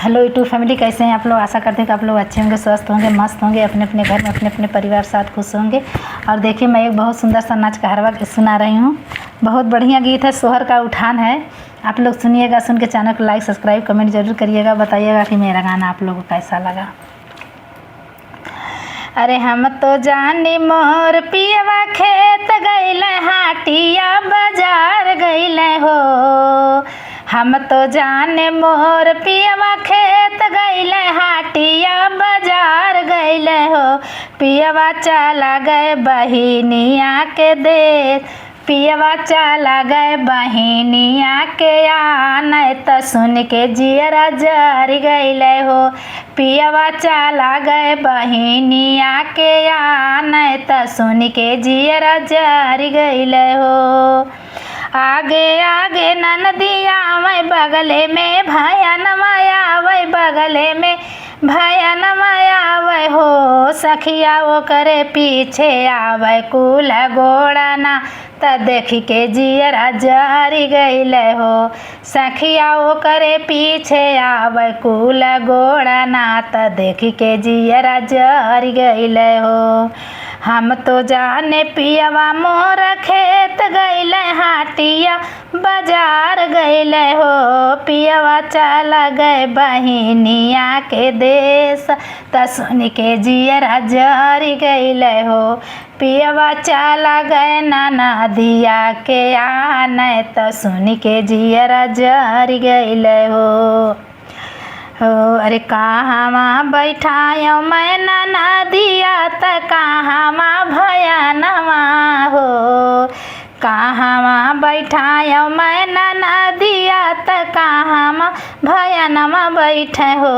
Hello YouTube family, कैसे हैं आप लोग। आशा करते हैं कि आप लोग अच्छे होंगे, स्वस्थ होंगे, मस्त होंगे, अपने अपने घर में अपने अपने परिवार साथ खुश होंगे। और देखिए, मैं एक बहुत सुंदर सा नाच कहरवा सुना रही हूँ। बहुत बढ़िया गीत है, सोहर का उठान है। आप लोग सुनिएगा, सुन के चैनल को लाइक सब्सक्राइब कमेंट जरूर करिएगा। बताइएगा कि मेरा गाना आप लोगों को कैसा लगा। अरे हम तो जानी मोर पियवा खेत गईले, हाटिया बाजार गईले हो। हम तो जाने मोर पियवा खेत गईले, हाटिया बाजार गईले हो। पियवा चला गए बहिनिया के देश, पियवा चला गए बहिनिया के आने, त सुन के जियरा जर गईले हो। पियवा चला गए बहिनिया के आने, त सुन के जियरा जर गईले हो। आगे आगे ननदिया आवे बगले में, भैया आवे बगले में, भैया आवे हो। सखिया वो करे पीछे आवे कुल गोड़ा ना, त देखी के जियरा जरी गईले हो। सखिया वो करे पीछे आवे कुल गोड़ा ना, त देखी के जियरा जरी गईले हो। हम तो जाने पियवा मोर खेत गईले, हाटिया बाजार गईले हो। पियवा चला गए बहिनिया के देश, त सुन के जियरा जरी गईले हो। पियवा चला गए ननदिया के आने, त सुन के जियरा जरी गईले हो। अरे कहाँ बैठायो मैं ननदिया, त कहाँ भयानवा हो। कहाँ बैठायो मैं ननदिया, त कहाँ भयानवा बैठे हो।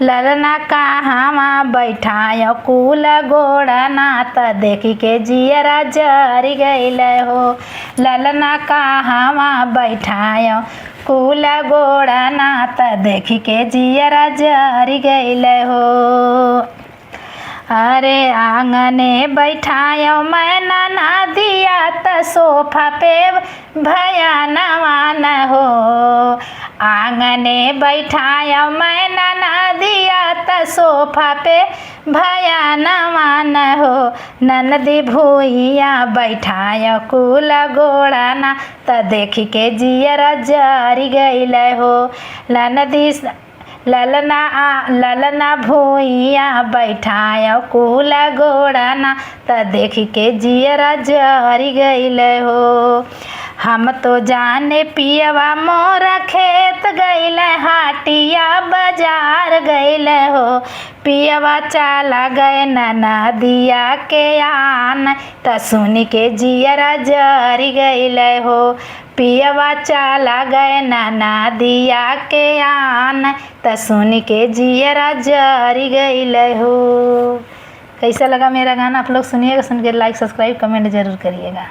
ललना कहाँ बैठायो कुल गोड़ा ना, त देखी के जियरा जरी गईले हो। ललना कहाँ बैठायो कुल गोड़ा ना, त देखी के जियरा जरी गईले हो। अरे आंगने बैठायो मैं ननदिया, त सोफा पे भयानवा न हो। आंगने बैठायो मैं ननदिया, त सोफा पे भयानवा न हो। ननदी भूइया बैठायो कुल गोड़ा ना, त देखी के जियरा जरी गईले हो। ललना भूइया बैठायो कुल गोड़ा ना, त देखी के जियरा जरी गईले हो। हम तो जाने पियवा मोर खेत गईले, हाटिया बाजार गईले हो। पियवा चला गए ननदिया के आने, त सुन के जियरा जरी गईले हो। पियवा चला गए ननदिया के आने, त सुन के जियरा जरी गईले हो। कैसा लगा मेरा गाना आप लोग सुनिएगा, सुन के लाइक सब्सक्राइब कमेंट जरूर करिएगा।